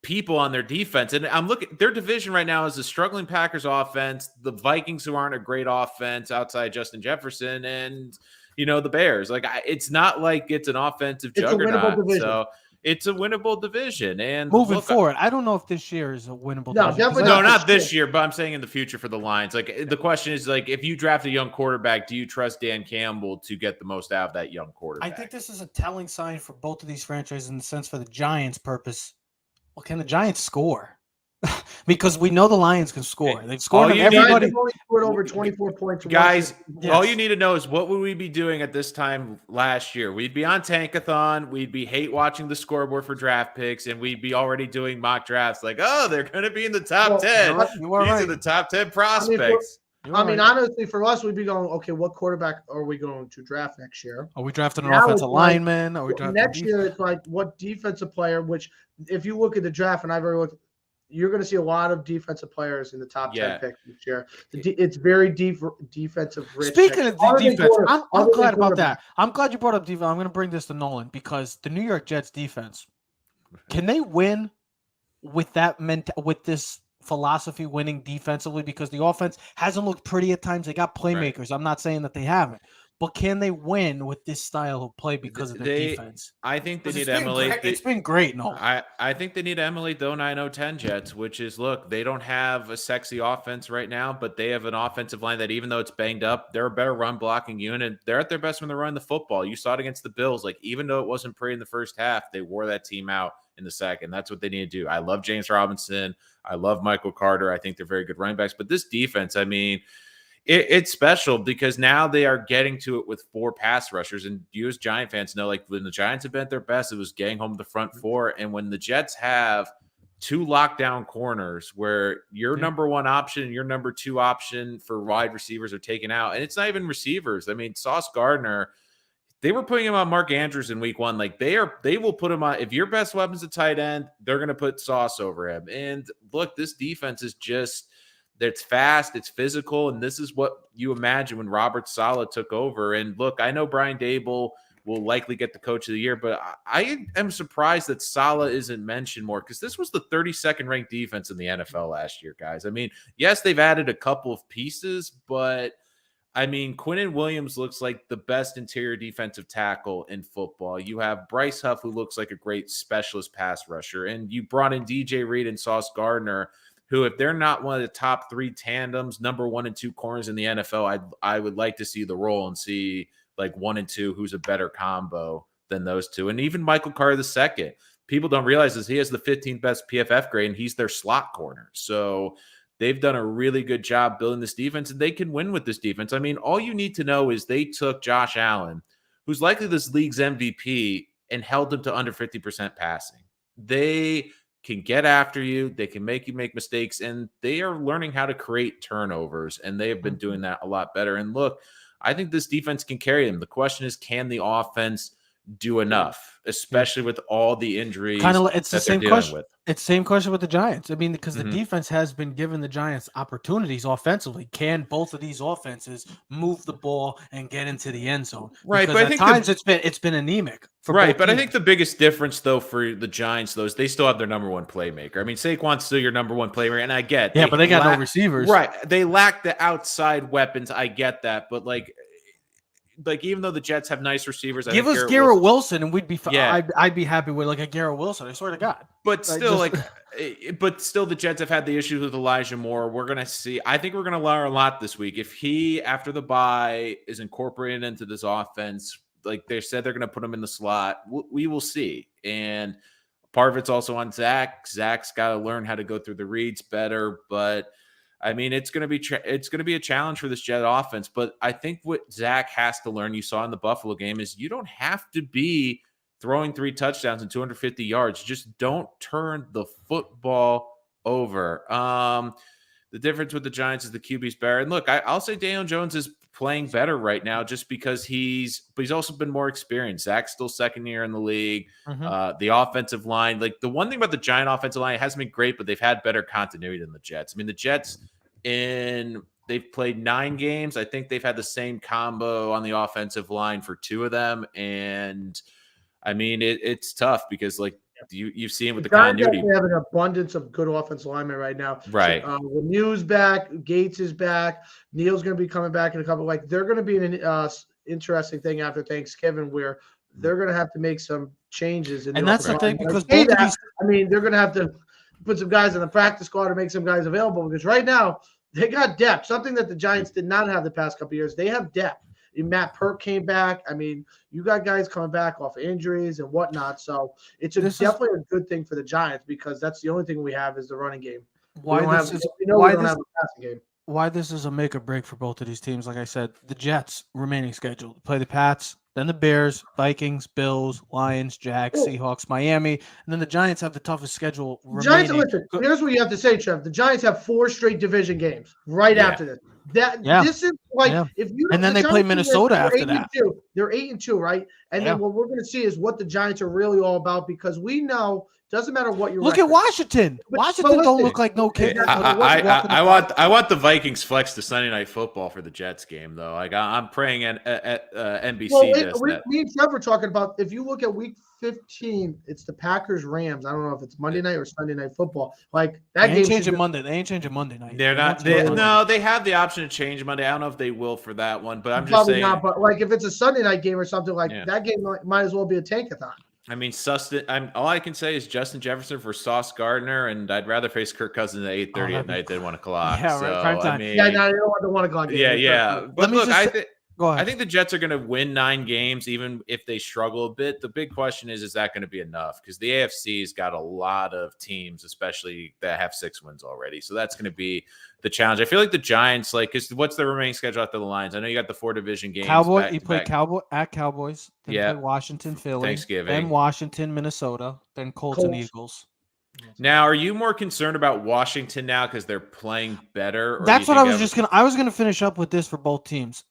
people on their defense, and I'm looking. Their division right now is the struggling Packers offense, the Vikings, who aren't a great offense outside Justin Jefferson, and the Bears. Like it's not like it's an offensive juggernaut. So. It's a winnable division, and moving forward, I don't know if this year is a winnable. No, division. definitely not this year. But I'm saying in the future for the Lions. Like the question is, like, if you draft a young quarterback, do you trust Dan Campbell to get the most out of that young quarterback? I think this is a telling sign for both of these franchises in the sense for the Giants' purpose. Well, can the Giants score? Because we know the Lions can score. They've scored on everybody. They've only scored over 24 points. Guys, all you need to know is what would we be doing at this time last year? We'd be on Tankathon. We'd be hate watching the scoreboard for draft picks, and we'd be already doing mock drafts like, oh, they're going to be in the top 10. These are the top 10 prospects. I mean, honestly, for us, we'd be going, okay, what quarterback are we going to draft next year? Are we drafting an offensive lineman? Are we drafting next year? It's like what defensive player, which if you look at the draft, and I've already looked, you're going to see a lot of defensive players in the top 10 picks this year. It's very defensive rich. Speaking of defense, I'm glad about that. I'm glad you brought up defense. I'm going to bring this to Nolan because the New York Jets defense, can they win with that with this philosophy, winning defensively? Because the offense hasn't looked pretty at times. They got playmakers. Right. I'm not saying that they haven't. But can they win with this style of play because of their defense? I think they need to emulate. It's been great. No, I think they need to emulate the 09-010 Jets, which is, look, they don't have a sexy offense right now, but they have an offensive line that even though it's banged up, they're a better run blocking unit. They're at their best when they're running the football. You saw it against the Bills. Like, even though it wasn't pretty in the first half, they wore that team out in the second. That's what they need to do. I love James Robinson. I love Michael Carter. I think they're very good running backs. But this defense, I mean, it's special because now they are getting to it with 4 pass rushers. And you as Giant fans know, like when the Giants have been at their best, it was getting home the front 4. And when the Jets have 2 lockdown corners where your number 1 option and your number 2 option for wide receivers are taken out, and it's not even receivers. I mean, Sauce Gardner, they were putting him on Mark Andrews in week 1. Like they will put him on. If your best weapon's a tight end, they're going to put Sauce over him. And look, this defense is just, it's fast, it's physical, and this is what you imagine when Robert Saleh took over. And look, I know Brian Dable will likely get the coach of the year, but I am surprised that Saleh isn't mentioned more because this was the 32nd ranked defense in the NFL last year, guys. I mean, yes, they've added a couple of pieces, but I mean, Quinnen Williams looks like the best interior defensive tackle in football. You have Bryce Huff, who looks like a great specialist pass rusher, and you brought in DJ Reed and Sauce Gardner, who, if they're not one of the top 3 tandems, number 1 and 2 corners in the NFL, I would like to see the role and see like 1 and 2, who's a better combo than those 2. And even Michael Carter II, people don't realize this. He has the 15th best PFF grade, and he's their slot corner. So they've done a really good job building this defense, and they can win with this defense. I mean, all you need to know is they took Josh Allen, who's likely this league's MVP, and held him to under 50% passing. They can get after you. They can make you make mistakes, and they are learning how to create turnovers, and they have been doing that a lot better. And look, I think this defense can carry them. The question is, can the offense do enough, especially with all the injuries it's the same question with? It's the same question with the Giants. I mean, because the defense has been giving the Giants opportunities offensively. Can both of these offenses move the ball and get into the end zone? Right, because but I think it's been anemic. Right, but teams. I think the biggest difference though for the Giants though is they still have their number 1 playmaker. I mean, Saquon's still your number 1 playmaker, and I get but they got no receivers. Right, they lack the outside weapons. I get that, but like even though the Jets have nice receivers, give us Garrett Wilson and we'd be fine. Yeah. I'd be happy with like a Garrett Wilson. I swear to God. But still, but still, the Jets have had the issues with Elijah Moore. We're gonna see. I think we're gonna learn a lot this week if he, after the bye, is incorporated into this offense. Like they said, they're gonna put him in the slot. We will see. And part of it's also on Zach. Zach's got to learn how to go through the reads better, but. I mean, it's going to be a challenge for this Jet offense. But I think what Zach has to learn, you saw in the Buffalo game, is you don't have to be throwing 3 touchdowns and 250 yards. Just don't turn the football over. The difference with the Giants is the QB's better. And look, I'll say Daniel Jones is playing better right now just because he's also been more experienced. Zach's still second year in the league. The offensive line, like the one thing about the Giant offensive line, it hasn't been great, but they've had better continuity than the Jets. I mean, the Jets they've played 9 games. I think they've had the same combo on the offensive line for 2 of them. And I mean, it's tough because like you've seen with the continuity. They have an abundance of good offensive linemen right now. Right. Lemieux's back. Gates is back. Neal's going to be coming back in a couple. Like they're going to be an interesting thing after Thanksgiving where they're going to have to make some changes. And that's the thing because they're going to have to put some guys in the practice squad or make some guys available because right now they got depth. Something that the Giants did not have the past couple of years. They have depth. Matt Perk came back. I mean, you got guys coming back off of injuries and whatnot. So it's definitely a good thing for the Giants because that's the only thing we have is the running game. We don't have a passing game. Why this is a make or break for both of these teams, like I said, the Jets remaining schedule to play the Pats, then the Bears, Vikings, Bills, Lions, Jags, Seahawks, Miami, and then the Giants have the toughest schedule remaining. Listen, here's what you have to say, Trev. The Giants have 4 straight division games after this. This is like if you and then they play Minnesota after that. They're 8-2, right? And then what we're going to see is what the Giants are really all about because we know doesn't matter what you look at Washington. Washington don't look like no kid. I want the Vikings flex to Sunday Night Football for the Jets game though. Like I'm praying at NBC. Me and Trev were talking about if you look at Week 15, it's the Packers Rams. I don't know if it's Monday night or Sunday Night Football. Like that game changing Monday. They ain't changing Monday night. They're not. They have the option to change Monday. I don't know if they will for that one, but I'm just probably saying. Not, but like if it's a Sunday night game or something like that game might as well be a tankathon. I mean, all I can say is Justin Jefferson for Sauce Gardner, and I'd rather face Kirk Cousins at 8:30 at night than 1 o'clock. Yeah, right. Prime time. I mean, you don't want the 1 o'clock game. Yeah. But look, Go ahead. I think the Jets are going to win 9 games, even if they struggle a bit. The big question is that going to be enough? Because the AFC's got a lot of teams, especially that have 6 wins already. So that's going to be the challenge. I feel like the Giants, because what's the remaining schedule after the Lions? I know you got the 4 division games. You play Cowboys, then play Washington, Philly, Thanksgiving, then Washington, Minnesota, then Colts and Eagles. Now, are you more concerned about Washington now because they're playing better? That's what I was gonna finish up with this for both teams,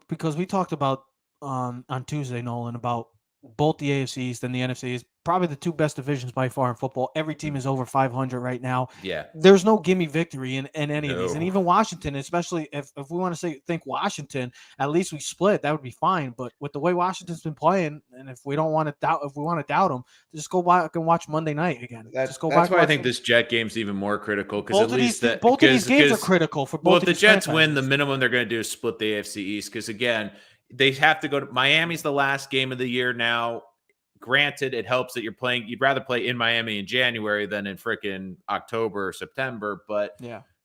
because we talked about on Tuesday, Nolan, about both the AFC East and the NFC East. Probably the 2 best divisions by far in football. Every team is over 500 right now. Yeah, there's no gimme victory in any of these, and even Washington, think Washington, at least we split, that would be fine. But with the way Washington's been playing, and if we want to doubt them, just go back and watch Monday night again. That's why I think this Jet game's even more critical because at least both of these games are critical for both. Well, if the Jets win, the minimum they're going to do is split the AFC East because again, they have to go to Miami's the last game of the year now. Granted, it helps that you'd rather play in Miami in January than in freaking October or September, but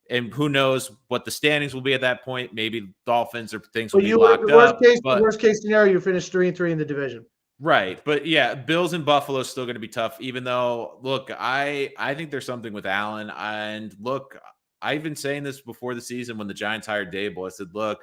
and who knows what the standings will be at that point. Maybe Dolphins or things will be locked up. Worst case scenario, you finish 3-3 in the division. Right. But yeah, Bills and Buffalo is still going to be tough, even though, look, I think there's something with Allen. And look, I've been saying this before the season when the Giants hired Dable. I said, look,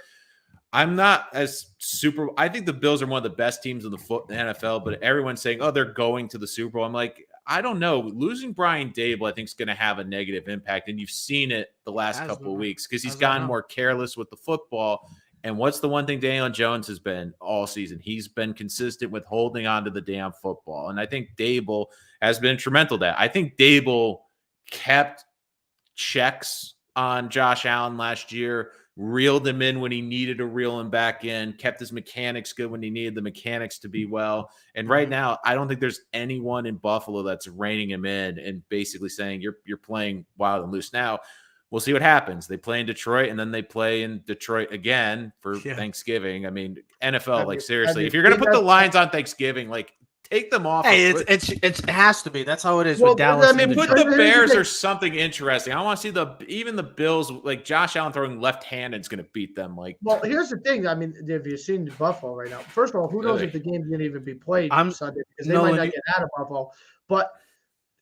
I'm not as super. I think the Bills are one of the best teams in the NFL, but everyone's saying, oh, they're going to the Super Bowl. I'm like, I don't know. Losing Brian Dable, I think, is going to have a negative impact. And you've seen it the last couple of weeks because he's gotten more careless with the football. And what's the one thing Daniel Jones has been all season? He's been consistent with holding on to the damn football. And I think Dable has been instrumental to that. I think Dable kept checks on Josh Allen last year, reeled him in when he needed to reel him back in, kept his mechanics good when he needed the mechanics to be well. And right now, I don't think there's anyone in Buffalo that's reining him in and basically saying you're playing wild and loose. Now, we'll see what happens. They play in Detroit, and then they play in Detroit again for Thanksgiving. I mean, NFL, seriously, if you're going to put the Lions on Thanksgiving, take them off. Hey, it has to be. That's how it is with Dallas. I mean, put the Bears or something interesting. I want to see even the Bills, Josh Allen throwing left-handed is going to beat them. Well, here's the thing. I mean, if you've seen Buffalo right now, first of all, who knows if the game's going to even be played Sunday because they might not get out of Buffalo. But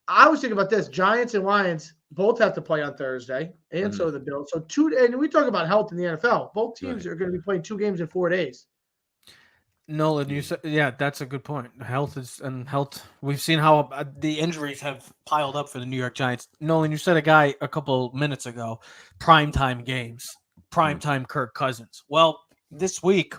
I was thinking about this: Giants and Lions. both have to play on Thursday, and so the Bills. So and we talk about health in the NFL. Both teams are going to be playing 2 games in 4 days. Nolan, you said, yeah, that's a good point. Health. We've seen how the injuries have piled up for the New York Giants. Nolan, you said a guy a couple minutes ago, primetime games, primetime Kirk Cousins. Well, this week,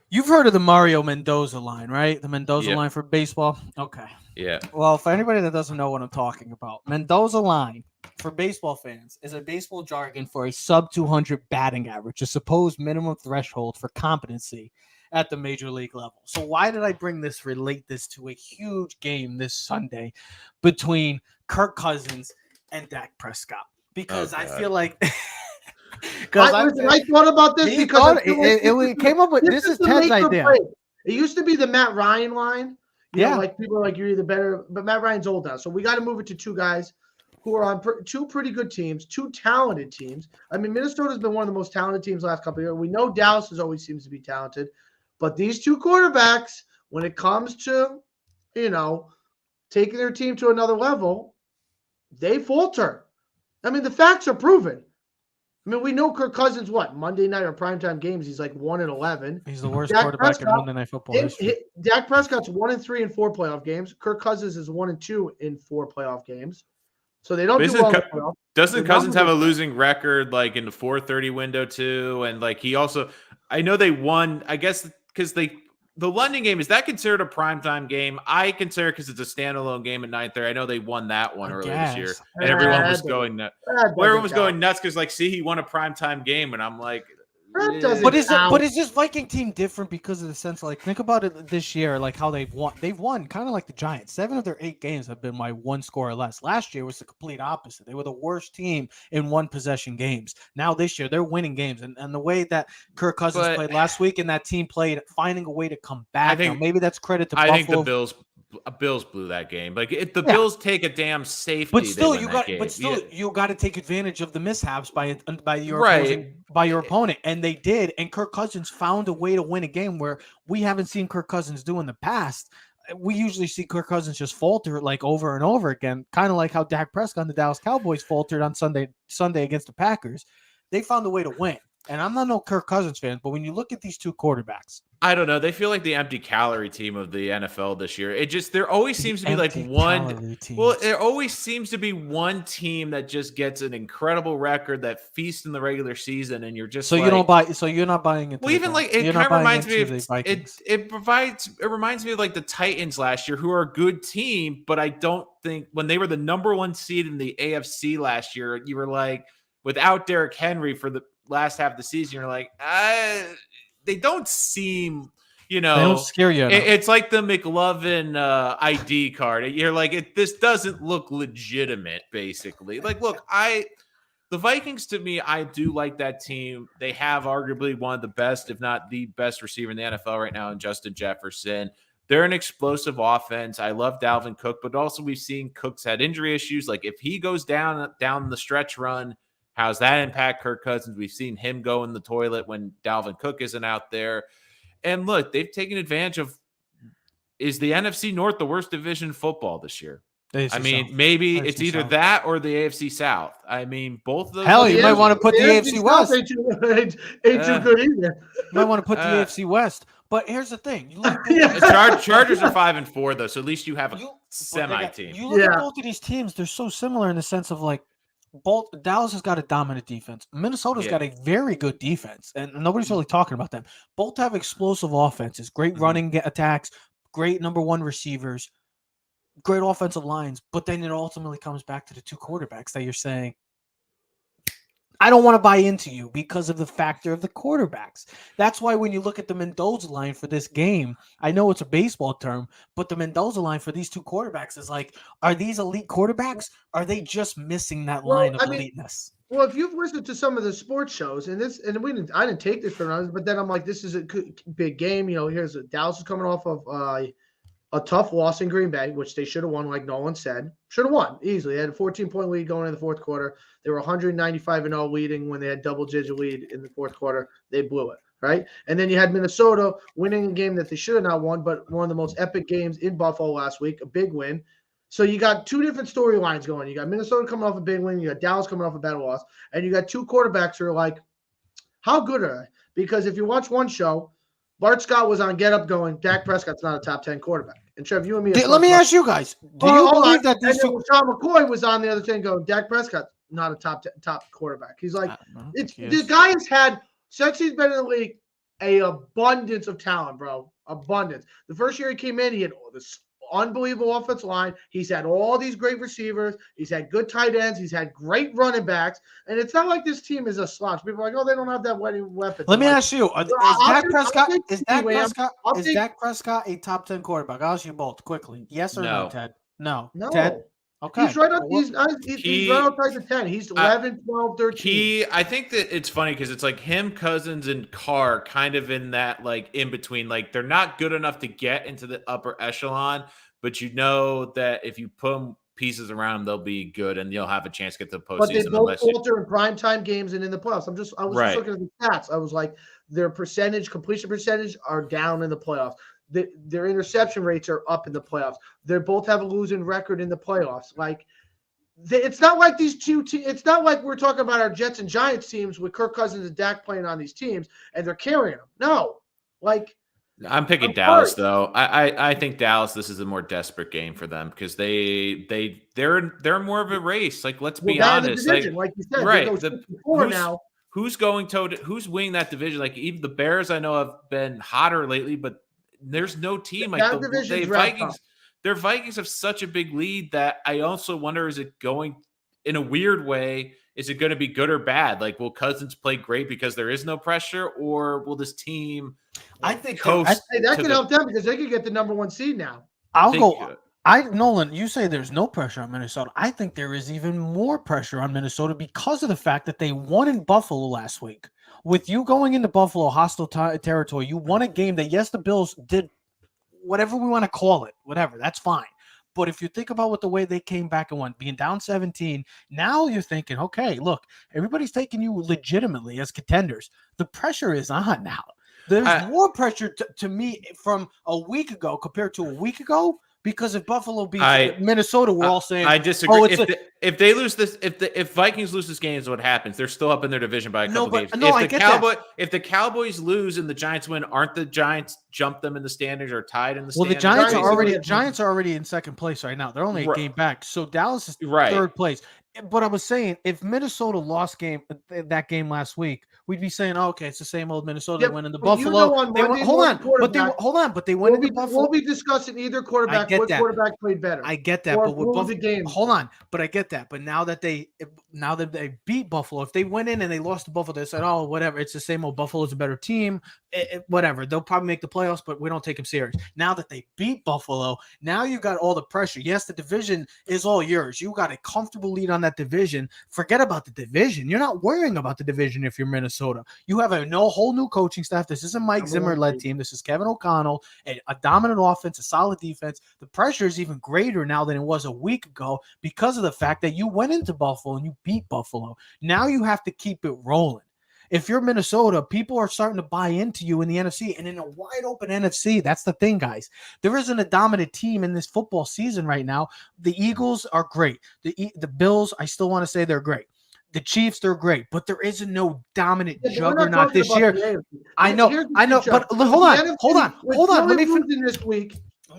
you've heard of the Mario Mendoza line, right? The Mendoza line for baseball. Okay. Yeah. Well, for anybody that doesn't know what I'm talking about, Mendoza line for baseball fans is a baseball jargon for a sub 200 batting average, a supposed minimum threshold for competency at the major league level. So why did I relate this to a huge game this Sunday between Kirk Cousins and Dak Prescott? Because I feel like I thought about this because it came up with this is Ted's idea. It used to be the Matt Ryan line. You know, like people are like, you're either better, but Matt Ryan's old now. So we got to move it to 2 guys who are on 2 pretty good teams, 2 talented teams. I mean, Minnesota's been one of the most talented teams the last couple of years. We know Dallas always seems to be talented, but these 2 quarterbacks, when it comes to, taking their team to another level, they falter. I mean, the facts are proven. I mean, we know Kirk Cousins, Monday night or primetime games, he's like 1-11. He's the worst quarterback in Monday Night Football history. Dak Prescott's 1-3 in 4 playoff games. Kirk Cousins is 1-2 in 4 playoff games. So they don't do well. Doesn't Cousins have a losing record like in the 4:30 window too? And like he also, I know they won. I guess because the London game, is that considered a primetime game? I consider it because it's a standalone game at 9:30. I know they won that one earlier this year, and everyone was going nuts. Everyone was going nuts because like, see, he won a primetime game, and I'm like, but is this Viking team different because of the sense, like, think about it this year, like how they've won kind of like the Giants. 7 of their 8 games have been by 1 score or less. Last year was the complete opposite. They were the worst team in 1 possession games. Now this year they're winning games, and the way that Kirk Cousins played last week and that team played, finding a way to come back. Now, maybe that's credit to Buffalo. I think the Bills blew that game. Like if the Bills take a damn safety, but still you got to take advantage of the mishaps by your opponent, and they did. And Kirk Cousins found a way to win a game where we haven't seen Kirk Cousins do in the past. We usually see Kirk Cousins just falter like over and over again, kind of like how Dak Prescott and the Dallas Cowboys faltered on Sunday against the Packers. They found a way to win. And I'm not no Kirk Cousins fan, but when you look at these 2 quarterbacks, I don't know. They feel like the empty calorie team of the NFL this year. There always seems to be like one. Well, there always seems to be one team that just gets an incredible record that feasts in the regular season, and you're just you don't buy. So you're not buying it. Well, even like it kind of reminds me of it reminds me of like the Titans last year, who are a good team, but I don't think when they were the number 1 seed in the AFC last year, you were like without Derrick Henry for the last half of the season, you're like, they don't seem, they don't scare you. It's like the McLovin ID card. You're like, this doesn't look legitimate, basically. Like, look, the Vikings, to me, I do like that team. They have arguably one of the best, if not the best receiver in the NFL right now in Justin Jefferson. They're an explosive offense. I love Dalvin Cook, but also we've seen Cook's had injury issues. Like if he goes down the stretch run, how's that impact Kirk Cousins? We've seen him go in the toilet when Dalvin Cook isn't out there. And look, they've taken advantage of – is the NFC North the worst division in football this year? I mean, maybe it's either that or the AFC South. I mean, both of those. Hell, you might want to put the AFC West. Ain't too good either. You might want to put the AFC West. But here's the thing. You look Chargers are 5-4, though, so at least you have a semi-team. You look at both of these teams, they're so similar in the sense of like, Dallas has got a dominant defense. Minnesota's got a very good defense, and nobody's really talking about them. Both have explosive offenses, great running attacks, great number 1 receivers, great offensive lines. But then it ultimately comes back to the 2 quarterbacks that you're saying, I don't want to buy into you because of the factor of the quarterbacks. That's why when you look at the Mendoza line for this game, I know it's a baseball term, but the Mendoza line for these 2 quarterbacks is like, are these elite quarterbacks? Are they just missing that line of eliteness? Well, if you've listened to some of the sports shows, I didn't take this for others, but then I'm like, this is a big game. Dallas is coming off of a tough loss in Green Bay, which they should have won, like Nolan said. Should have won easily. They had a 14-point lead going in the 4th quarter. They were 195-0 leading when they had double-digit lead in the 4th quarter. They blew it, right? And then you had Minnesota winning a game that they should have not won, but one of the most epic games in Buffalo last week, a big win. So you got two different storylines going. You got Minnesota coming off a big win. You got Dallas coming off a bad loss. And you got two quarterbacks who are like, how good are they? Because if you watch one show, Bart Scott was on Get Up going, Dak Prescott's not a top 10 quarterback. And Trev, you and me. Let me ask you guys. Do you believe that these two? Sean McCoy was on the other thing going, Dak Prescott not a top quarterback. He's like, the guy has had since he's been in the league a abundance of talent, bro. Abundance. The first year he came in, he had all this unbelievable offensive line. He's had all these great receivers. He's had good tight ends. He's had great running backs. And it's not like this team is a slouch. People are like, oh, they don't have that weapon. Let me ask you: Is Dak Prescott a top 10 quarterback? I'll ask you both quickly. Yes or no, Ted? No. Ted? Okay. He's right up. He's right outside the 10. He's 11, 12, 13. I think that it's funny because it's like him, Cousins, and Carr kind of in that like in between. Like they're not good enough to get into the upper echelon, but you know that if you put them pieces around them, they'll be good and you'll have a chance to get to the postseason. But they both falter in primetime games and in the playoffs. I was just looking at the stats. I was like, their completion percentage are down in the playoffs. Their interception rates are up in the playoffs. They both have a losing record in the playoffs. Like, it's not like these two teams. It's not like we're talking about our Jets and Giants teams with Kirk Cousins and Dak playing on these teams and they're carrying them. No, like I'm picking Dallas though. I think Dallas. This is a more desperate game for them because they're more of a race. Like, let's be honest. Division, like you said, right? Who's winning that division? Like even the Bears, I know have been hotter lately, but there's no team like the Vikings. Their Vikings have such a big lead that I also wonder, is it going in a weird way? Is it going to be good or bad? Like, will Cousins play great because there is no pressure, or will this team? I think that can help them because they could get the number 1 seed now. Nolan, you say there's no pressure on Minnesota. I think there is even more pressure on Minnesota because of the fact that they won in Buffalo last week. With you going into Buffalo, hostile territory, you won a game that, yes, the Bills did whatever we want to call it, whatever, that's fine. But if you think about the way they came back and won, being down 17, now you're thinking, okay, look, everybody's taking you legitimately as contenders. The pressure is on now. There's more pressure to me from a week ago compared to a week ago. Because if Buffalo beats Minnesota, we're all saying I disagree. Oh, if they lose this, if Vikings lose this game, is what happens. They're still up in their division by a couple games. If the Cowboys lose and the Giants win, aren't the Giants jump them in the standings or tied in the standings? Well, the Giants are already in second place right now. They're only a game back. So Dallas is third place. But I was saying, if Minnesota lost that game last week, we'd be saying, oh, okay, it's the same old Minnesota. They went into Buffalo. But they went into Buffalo. We'll be discussing either quarterback. What quarterback played better? I get that. But with Buffalo, but I get that. But now that they beat Buffalo, if they went in and they lost to Buffalo, they said, oh, whatever, it's the same old. Buffalo's a better team. Whatever. They'll probably make the playoffs, but we don't take them serious. Now that they beat Buffalo, now you got all the pressure. Yes, the division is all yours. You got a comfortable lead on that division. Forget about the division. You're not worrying about the division if you're Minnesota. You have a whole new coaching staff. This isn't Mike Zimmer-led team. This is Kevin O'Connell, a dominant offense, a solid defense. The pressure is even greater now than it was a week ago because of the fact that you went into Buffalo and you beat Buffalo. Now you have to keep it rolling. If you're Minnesota, people are starting to buy into you in the NFC, and in a wide open NFC. That's the thing, guys. There isn't a dominant team in this football season right now. The Eagles are great. The Bills, I still want to say they're great. The Chiefs, they're great, but there isn't no dominant juggernaut this year. I know, but hold on. Let me finish this week.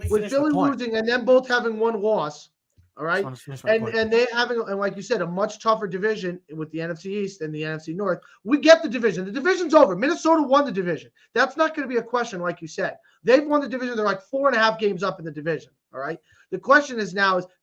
With Philly losing and them both having one loss. All right. And they having, and like you said, a much tougher division with the NFC East and the NFC North. We get the division. The division's over. Minnesota won the division. That's not going to be a question, like you said. They've won the division. They're like 4.5 games up in the division. All right. The question is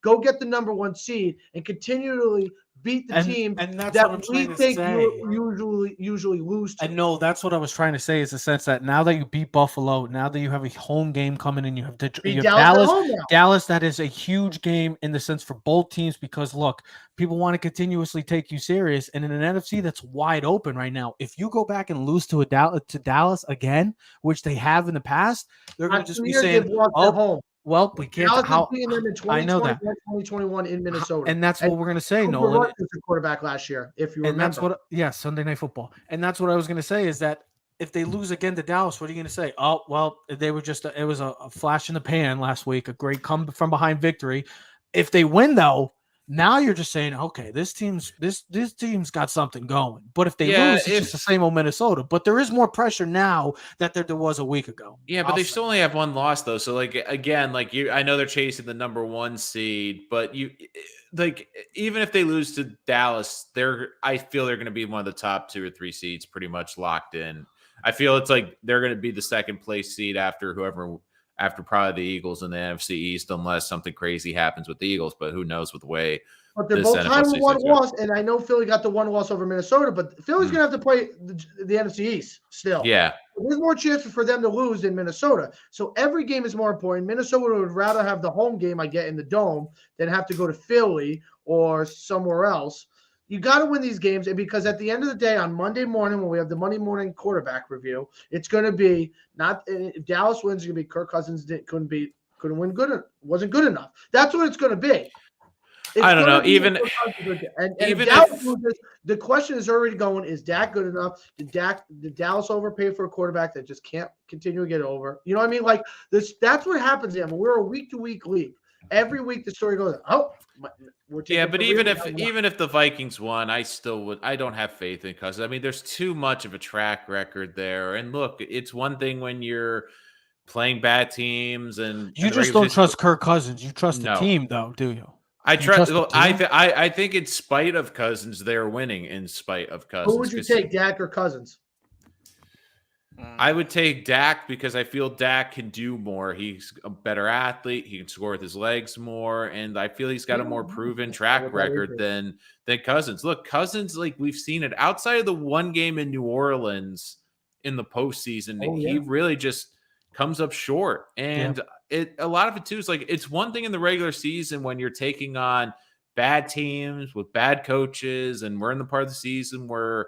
go get the number 1 seed and continually beat the team that we think you usually lose to. I know that's what I was trying to say, is the sense that now that you beat Buffalo, now that you have a home game coming in, you have Dallas. That is a huge game in the sense for both teams because look, people want to continuously take you serious, and in an NFC that's wide open right now, if you go back and lose to Dallas again, which they have in the past, they're going to just be saying, "Oh, well, we can't." I know that 2021 in Minnesota, and that's what we're going to say. Nolan was the quarterback last year, if you remember. Sunday Night Football, and that's what I was going to say is that if they lose again to Dallas, what are you going to say? Oh, well, they were just it was a flash in the pan last week, a great come from behind victory. If they win though, now you're just saying, okay, this team's got something going. But if they lose, it's just the same old Minnesota. But there is more pressure now that there was a week ago. Yeah, but they still only have one loss though. So like again, like I know they're chasing the number 1 seed, but like even if they lose to Dallas, I feel they're going to be one of the top 2 or 3 seeds, pretty much locked in. I feel it's like they're going to be the second place seed after probably the Eagles in the NFC East, unless something crazy happens with the Eagles. But who knows with the way. But they're both tied with one loss, and I know Philly got the one loss over Minnesota, but Philly's going to have to play the NFC East still. Yeah. There's more chances for them to lose than Minnesota. So every game is more important. Minnesota would rather have the home game, I get, in the Dome than have to go to Philly or somewhere else. You got to win these games, and because at the end of the day, on Monday morning when we have the Monday morning quarterback review, it's going to be not if Dallas wins, it's going to be Kirk Cousins couldn't win wasn't good enough. That's what it's going to be. I don't know. Even Dallas loses, the question is already going: is Dak good enough? Did Dallas overpay for a quarterback that just can't continue to get over? You know what I mean? Like this. That's what happens. We're a week-to-week league. Every week the story goes, but even if the Vikings won, I don't have faith in Cousins. I mean, there's too much of a track record there. And look, it's one thing when you're playing bad teams and you just don't trust Kirk Cousins. You trust the team, though, do you? I trust. Well, I think in spite of Cousins, they're winning. In spite of Cousins, who would you take, Dak or Cousins? I would take Dak because I feel Dak can do more. He's a better athlete. He can score with his legs more, and I feel he's got a more proven track record than Cousins. Look, Cousins, like we've seen it outside of the one game in New Orleans in the postseason, he really just comes up short. And a lot of it too is like it's one thing in the regular season when you're taking on bad teams with bad coaches, and we're in the part of the season where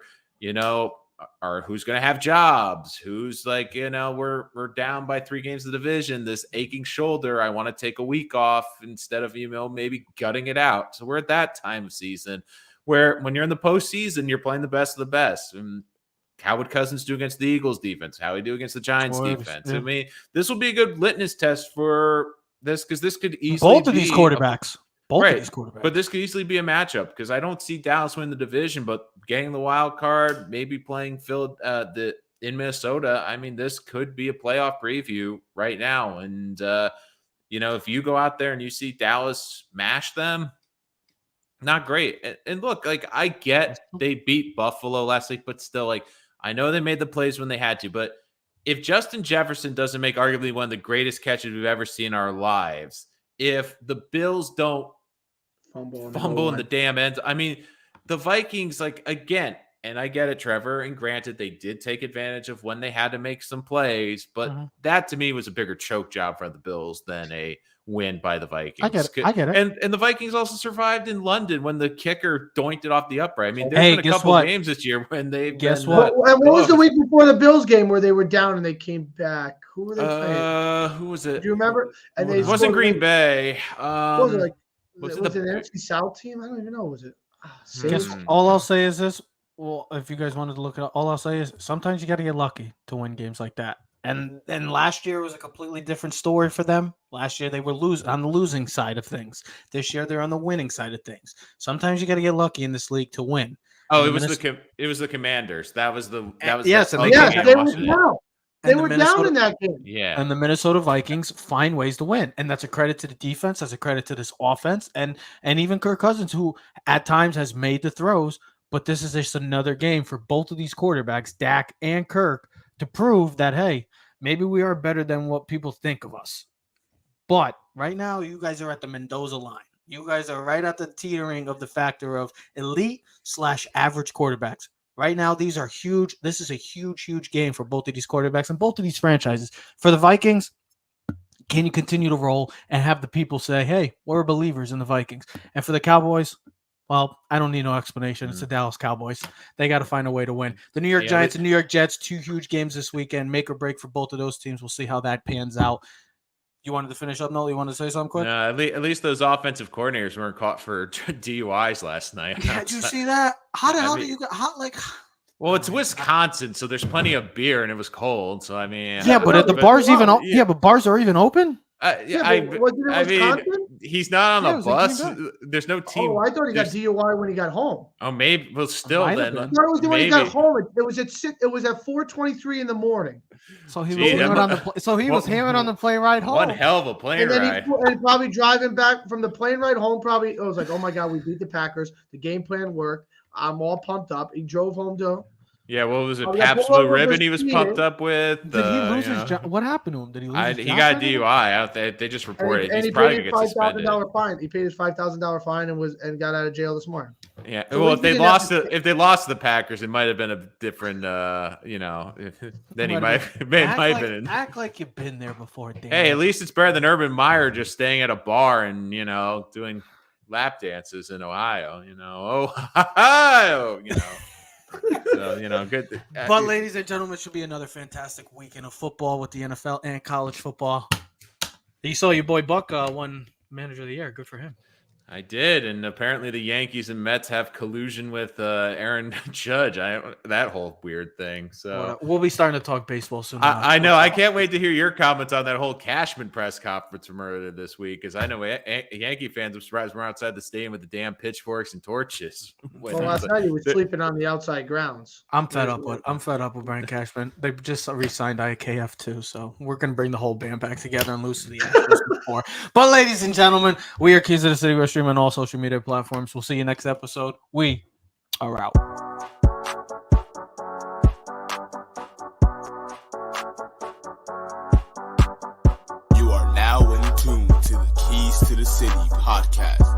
or who's going to have jobs, who's like, we're down by 3 games of the division, this aching shoulder, I want to take a week off instead of, maybe gutting it out. So we're at that time of season where when you're in the postseason, you're playing the best of the best. And how would Cousins do against the Eagles defense? How would he do against the Giants defense? Yeah. I mean, this will be a good litmus test for this because this could easily both of these quarterbacks. Both of these quarterbacks. But this could easily be a matchup because I don't see Dallas win the division, but getting the wild card, maybe playing in Minnesota. I mean, this could be a playoff preview right now. And, if you go out there and you see Dallas mash them, not great. And look, like I get they beat Buffalo last week, but still, like I know they made the plays when they had to. But if Justin Jefferson doesn't make arguably one of the greatest catches we've ever seen in our lives, if the Bills don't fumble in the damn end. I mean, the Vikings, like, again, and I get it, Trevor, and granted, they did take advantage of when they had to make some plays, but that to me was a bigger choke job for the Bills than a win by the Vikings. I get it. And the Vikings also survived in London when the kicker doinked it off the upright. I mean, there's been a couple games this year when they've Guess what? And what was the week before the Bills game where they were down and they came back? Who were they playing? Who was it? Do you remember? And it wasn't Green Bay. What was it like? Was it an NFC South team? I don't even know. Was it? All I'll say is this. Well, if you guys wanted to look at it, all I'll say is sometimes you got to get lucky to win games like that. And last year was a completely different story for them. Last year they were on the losing side of things. This year they're on the winning side of things. Sometimes you got to get lucky in this league to win. Oh, it was the Commanders. That was the they were down in that game. Yeah. And the Minnesota Vikings find ways to win. And that's a credit to the defense. That's a credit to this offense. And even Kirk Cousins, who at times has made the throws. But this is just another game for both of these quarterbacks, Dak and Kirk, to prove that, hey, maybe we are better than what people think of us. But right now, you guys are at the Mendoza line. You guys are right at the teetering of the factor of elite/average quarterbacks. Right now, these are huge. This is a huge, huge game for both of these quarterbacks and both of these franchises. For the Vikings, can you continue to roll and have the people say, hey, we're believers in the Vikings? And for the Cowboys, well, I don't need no explanation. It's the Dallas Cowboys. They got to find a way to win. The New York Giants and New York Jets, 2 huge games this weekend. Make or break for both of those teams. We'll see how that pans out. You wanted to finish up, Noel? You wanted to say something quick? No, at least those offensive coordinators weren't caught for DUIs last night. Yeah, did you see that? How the hell do you get Well, it's Wisconsin, so there's plenty of beer, and it was cold. So I mean, but the bars even but bars are even open. Was it Wisconsin? He's not Yeah, on it the was in bus. Green Bay. There's no team. Oh, I thought he got there's- DUI when he got home. Oh, maybe. Well, still Might have then. been. No, it was when he got Maybe. home. It was at 4:23 in the morning. So he Gee, was that hammered mu- on the. So he was What- hammered on the plane ride home. One hell of a plane And then ride. and probably driving back from the plane ride home, probably it was like, oh my God, we beat the Packers. The game plan worked. I'm all pumped up. He drove home to. Yeah, what was it? Oh, yeah, Pabst pull Blue over Ribbon for he was speeding. pumped up with. Did he lose you his know. job? What happened to him? Did he lose his He job? got or anything? DUI out there. They just reported And he's he probably paid gonna his get suspended. $5,000 fine. He paid his $5,000 fine and got out of jail this morning. Yeah. So Well, at if least they he didn't have lost to- if they lost the Packers, it might have been a different. Then he might Act have like, been. act like you've been there before, Dan. Hey, at least it's better than Urban Meyer just staying at a bar and doing lap dances in Ohio. Ohio. So good. But ladies and gentlemen, it should be another fantastic weekend of football with the NFL and college football. You saw your boy Buck won Manager of the Year. Good for him. I did, and apparently the Yankees and Mets have collusion with Aaron Judge. That whole weird thing. So We'll be starting to talk baseball soon. I know. I can't wait to hear your comments on that whole Cashman press conference from earlier this week, because I know Yankee fans. I'm surprised we're outside the stadium with the damn pitchforks and torches. Well, last night he was sleeping on the outside grounds. I'm fed up with Brian Cashman. They just re-signed IKF too, so we're gonna bring the whole band back together and lose to the Astros before. But ladies and gentlemen, we are Keys of the City. We're streaming on all social media platforms. We'll see you next episode. We are out. You are now in tune to the Keys to the City podcast.